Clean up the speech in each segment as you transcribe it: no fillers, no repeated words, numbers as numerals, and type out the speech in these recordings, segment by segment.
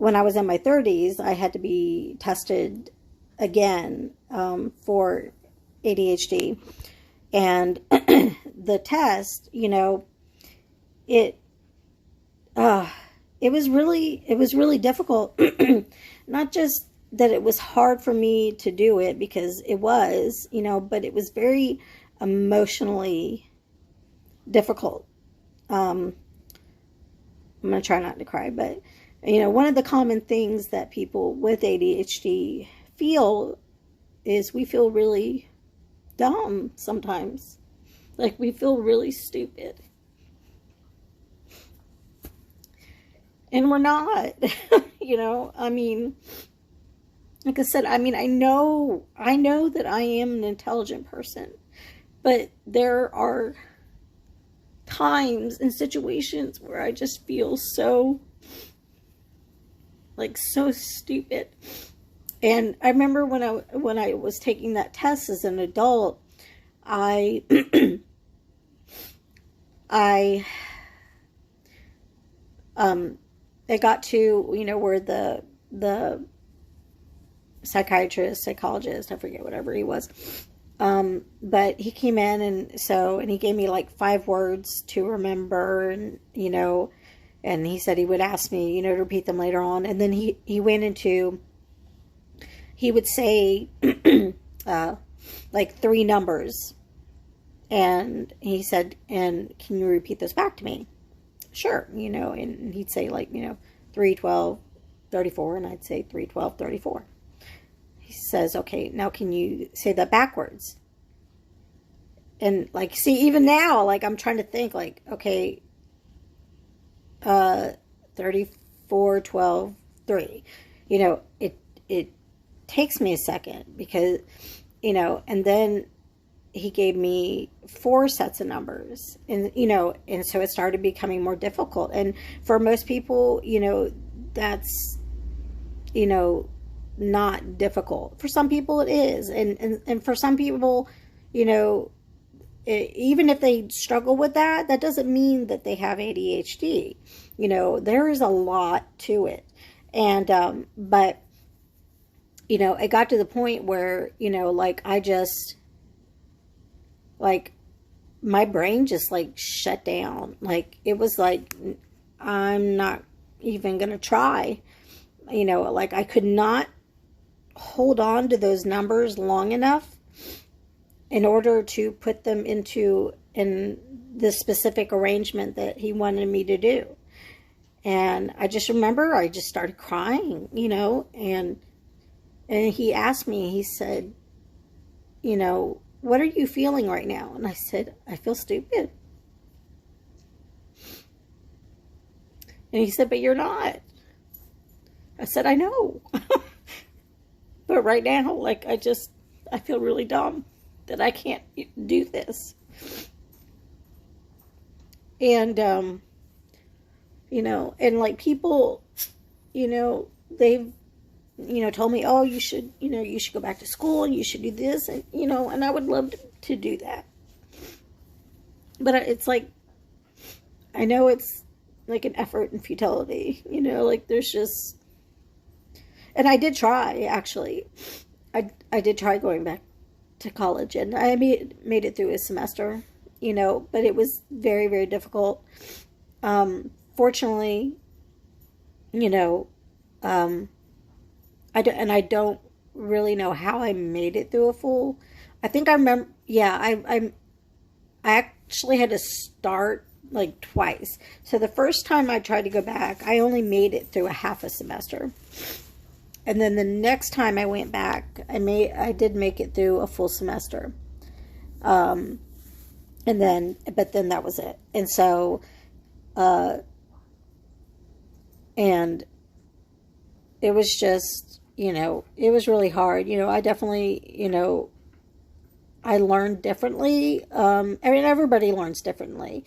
when I was in my 30s, I had to be tested again for ADHD. And the test, it it was really difficult. Not just that it was hard for me to do it, because it was, but it was very emotionally difficult. I'm going to try not to cry, but one of the common things that people with ADHD feel is we feel really dumb sometimes. Like, we feel really stupid. And we're not. I mean, like I said, I know that I am an intelligent person, but there are times and situations where I just feel so stupid. And I remember when I was taking that test as an adult, I it got to, where the psychologist, I forget, whatever he was, but he came in, and he gave me like 5 words to remember, and and he said he would ask me, to repeat them later on. And then he went into, he would say like 3 numbers, and he said, and can you repeat those back to me? Sure. And he'd say, like, 3, 12, 34, and I'd say 3, 12, 34. He says, okay, now can you say that backwards? And, like, see, even now, like, I'm trying to think, like, okay, 34, 12, 3. It takes me a second, because, and then he gave me 4 sets of numbers, and and so it started becoming more difficult. And for most people, that's not difficult. For some people it is, and for some people, even if they struggle with that, that doesn't mean that they have ADHD. There is a lot to it. And but it got to the point where like, I just, like, my brain just, like, shut down. Like, it was like, I'm not even gonna try. Like, I could not hold on to those numbers long enough in order to put them in the specific arrangement that he wanted me to do. And I just remember I just started crying, and he asked me, he said, what are you feeling right now? And I said, I feel stupid. And he said, but you're not. I said, I know. But right now, like, I feel really dumb that I can't do this. And, and like, people, they've, told me, oh, you should go back to school, and you should do this, and, and I would love to do that. But it's like, I know it's like an effort and futility, like, there's just, and I did try, actually. I did try going back to college, and I made it through a semester, but it was very, very difficult. Fortunately, I don't really know how I made it through a full. I think I remember. Yeah, I actually had to start like twice. So the first time I tried to go back, I only made it through a half a semester, and then the next time I went back, I did make it through a full semester. But then that was it. And so, and it was just, it was really hard. I definitely, I learned differently. Everybody learns differently.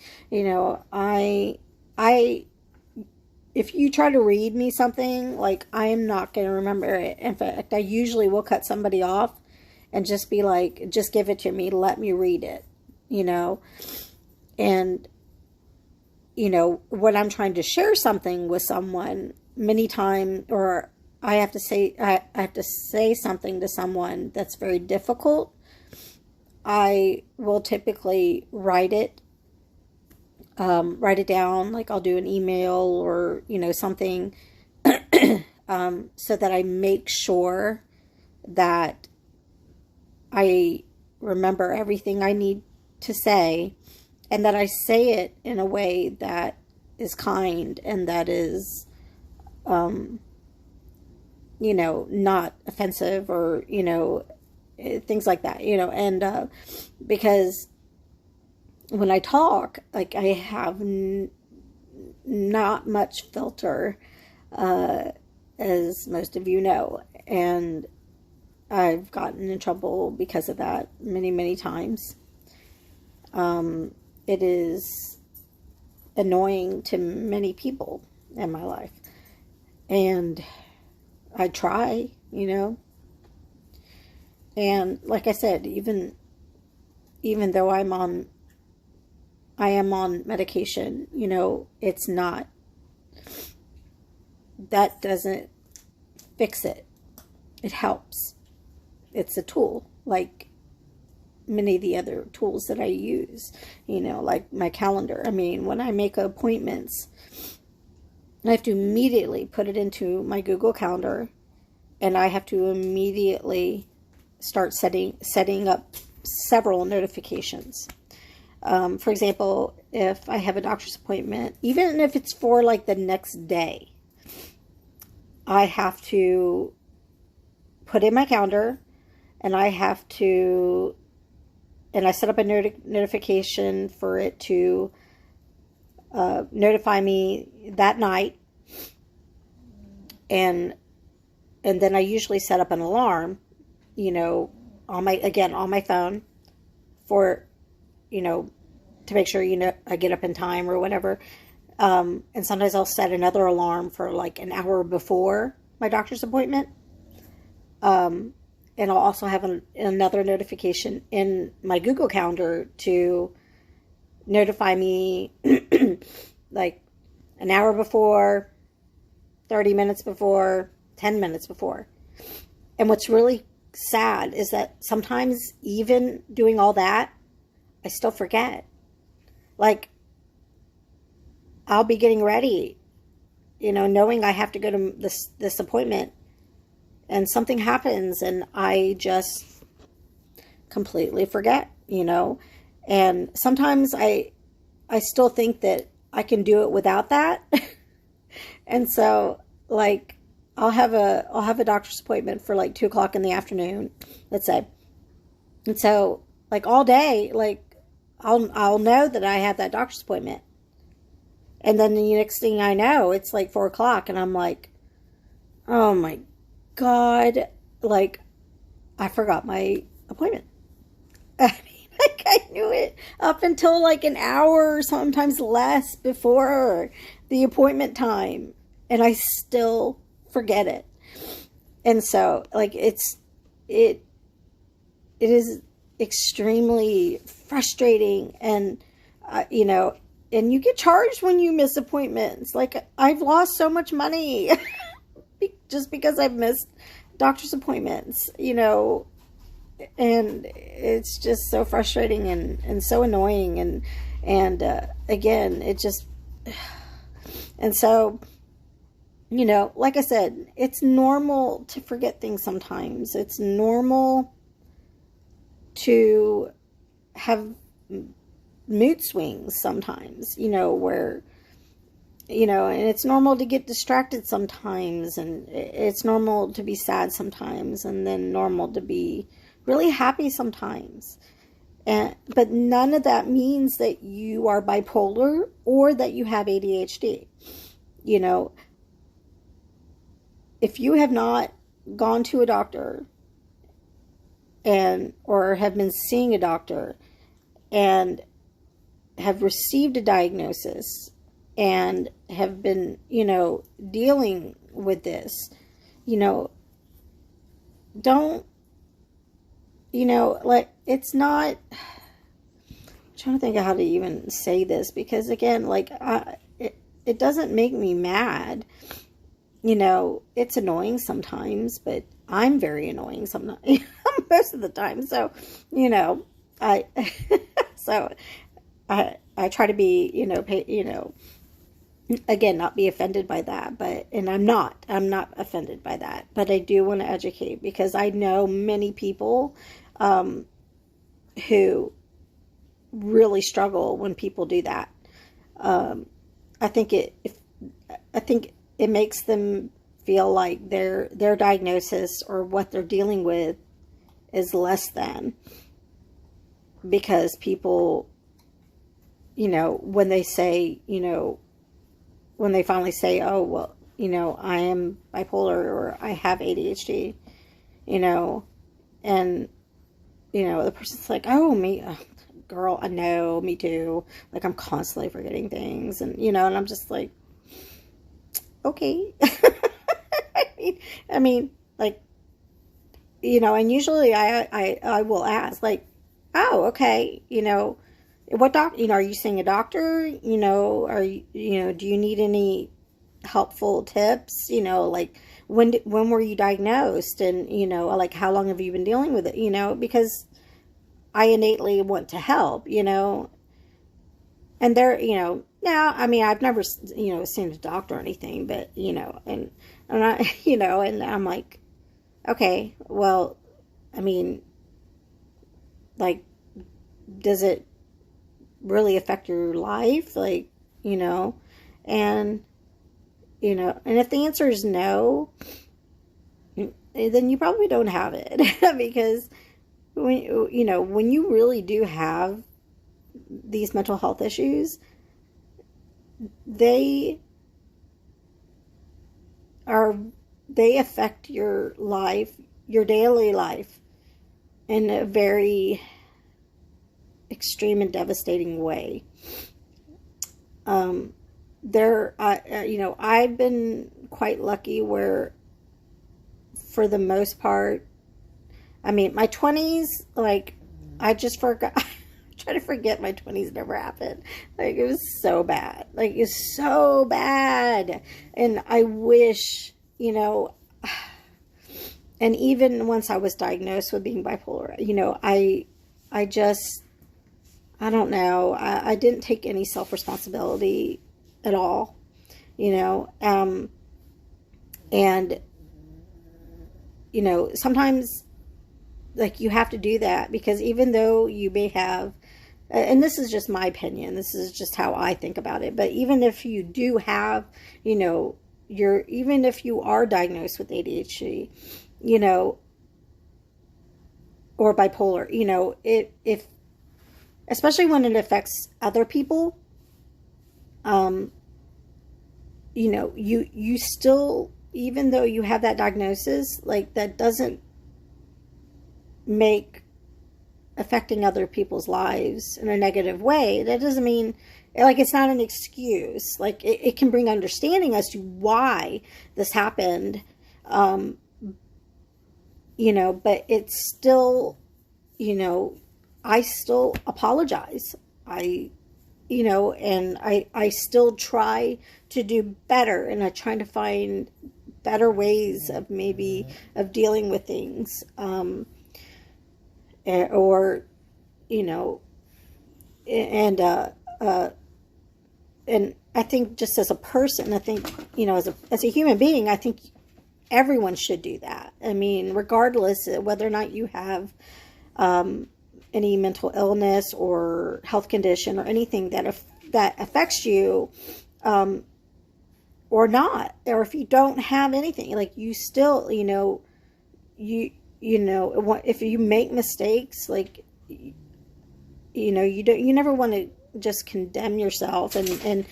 If you try to read me something, like, I am not going to remember it. In fact, I usually will cut somebody off and just be like, just give it to me, let me read it, and, when I'm trying to share something with someone, many times, or I have to say something to someone that's very difficult, I will typically write it down. Like I'll do an email or, something, so that I make sure that I remember everything I need to say, and that I say it in a way that is kind and that is, not offensive, or, things like that, and because when I talk, like, I have not much filter, as most of you know, and I've gotten in trouble because of that many, many times. It is annoying to many people in my life, and I try, and like I said, even though I am on medication, it's not, that doesn't fix it. It helps. It's a tool, like many of the other tools that I use, like my calendar. I mean, when I make appointments, I have to immediately put it into my Google Calendar, and I have to immediately start setting up several notifications. For example, if I have a doctor's appointment, even if it's for like the next day, I have to put in my calendar, and I set up a notification for it to notify me that night, and then I usually set up an alarm, on my phone, for, to make sure, I get up in time or whatever. And sometimes I'll set another alarm for like an hour before my doctor's appointment. And I'll also have another notification in my Google Calendar to notify me like an hour before, 30 minutes before, 10 minutes before. And what's really sad is that sometimes, even doing all that, I still forget. Like, I'll be getting ready, knowing I have to go to this appointment, and something happens and I just completely forget, and sometimes I still think that I can do it without that. And so, like, I'll have a doctor's appointment for like 2:00 in the afternoon, let's say. And so, like, all day, like, I'll know that I have that doctor's appointment. And then the next thing I know, it's like 4:00, and I'm like, oh my God, like, I forgot my appointment. I mean, like, I knew it up until like an hour, sometimes less, before the appointment time, and I still forget it. And so, like, it is extremely frustrating, and and you get charged when you miss appointments. Like, I've lost so much money just because I've missed doctor's appointments, and it's just so frustrating and so annoying, and again, it just, and so, like I said, it's normal to forget things sometimes. It's normal to have mood swings sometimes, where, and it's normal to get distracted sometimes, and it's normal to be sad sometimes, and then normal to be really happy sometimes. But none of that means that you are bipolar or that you have ADHD. If you have not gone to a doctor or have been seeing a doctor and have received a diagnosis and have been, dealing with this, don't, like, it's not, I'm trying to think of how to even say this, because again, like, it doesn't make me mad it's annoying sometimes, but I'm very annoying sometimes, most of the time. So, I, so I try to be, again, not be offended by that, and I'm not offended by that, but I do want to educate, because I know many people, who really struggle when people do that. Um, I think I think it makes them feel like their diagnosis or what they're dealing with is less than, because people, when they say, when they finally say, oh, well, I am bipolar, or I have ADHD, and, the person's like, oh, me, girl, I know, me too. Like, I'm constantly forgetting things, and, and I'm just like, okay. I mean, like, and usually I will ask, like, oh, okay, what are you seeing a doctor? Are you, do you need any helpful tips? Like, when were you diagnosed? And, like, how long have you been dealing with it? Because I innately want to help, and they're, now, I mean, I've never, seen a doctor or anything, but, and I, and I'm like, okay, well, I mean, like, does it really affect your life? Like, and, and if the answer is no, then you probably don't have it. Because when you really do have these mental health issues, they affect your life, your daily life, in a very extreme and devastating way. I've been quite lucky where, for the most part, I mean, my 20s, like, I just forgot. I try to forget my 20s never happened. Like, it was so bad. Like, it's so bad. And I wish, and even once I was diagnosed with being bipolar, I don't know. I didn't take any self-responsibility at all, and, sometimes, like, you have to do that, because even though you may have, and this is just my opinion, this is just how I think about it, but even if you do have, even if you are diagnosed with ADHD, or bipolar, if especially when it affects other people, you still, even though you have that diagnosis, like, that doesn't make affecting other people's lives in a negative way. That doesn't mean, like, it's not an excuse. Like, it can bring understanding as to why this happened, but it's still, I still apologize. And I still try to do better, and I try to find better ways of dealing with things, or, and I think, just as a person, I think, as a human being, I think everyone should do that. I mean, regardless of whether or not you have, any mental illness or health condition or anything that affects you, or not, or if you don't have anything, like, you still, if you make mistakes, like, you never want to just condemn yourself, and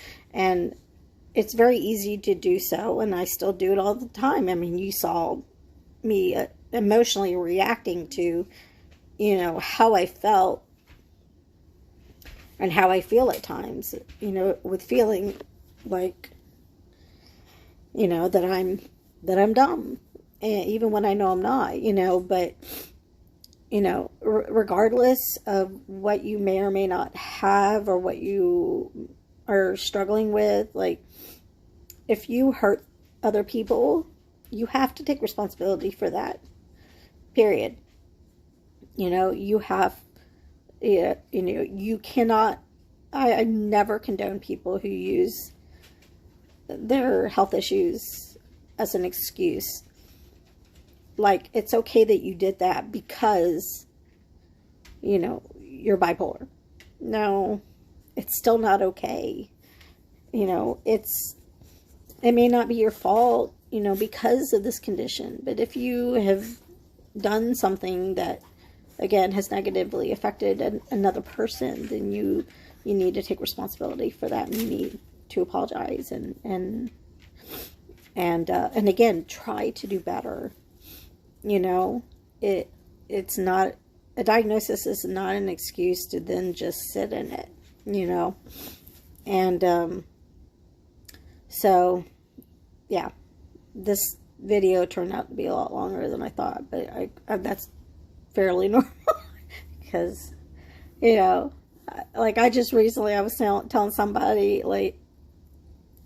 it's very easy to do so, and I still do it all the time. I mean, you saw me emotionally reacting to, how I felt and how I feel at times, with feeling like, that I'm dumb, and even when I know I'm not, but, regardless of what you may or may not have, or what you are struggling with, like, if you hurt other people, you have to take responsibility for that. Period. You know, you have, you cannot, I never condone people who use their health issues as an excuse. Like, it's okay that you did that because, you're bipolar. No, it's still not okay. It may not be your fault, because of this condition. But if you have done something that, again, has negatively affected another person, then you need to take responsibility for that, and you need to apologize and again, try to do better. It's not, a diagnosis is not an excuse to then just sit in it, and so yeah, this video turned out to be a lot longer than I thought, but I that's fairly normal because, like I just recently, I was telling somebody, like,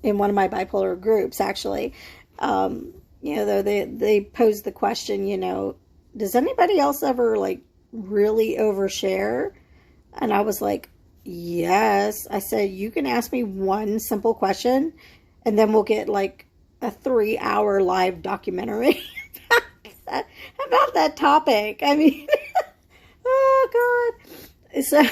in one of my bipolar groups, actually, they posed the question, does anybody else ever, like, really overshare? And I was like, yes. I said, you can ask me one simple question, and then we'll get, like, a 3-hour live documentary about that topic. I mean, oh, God. So,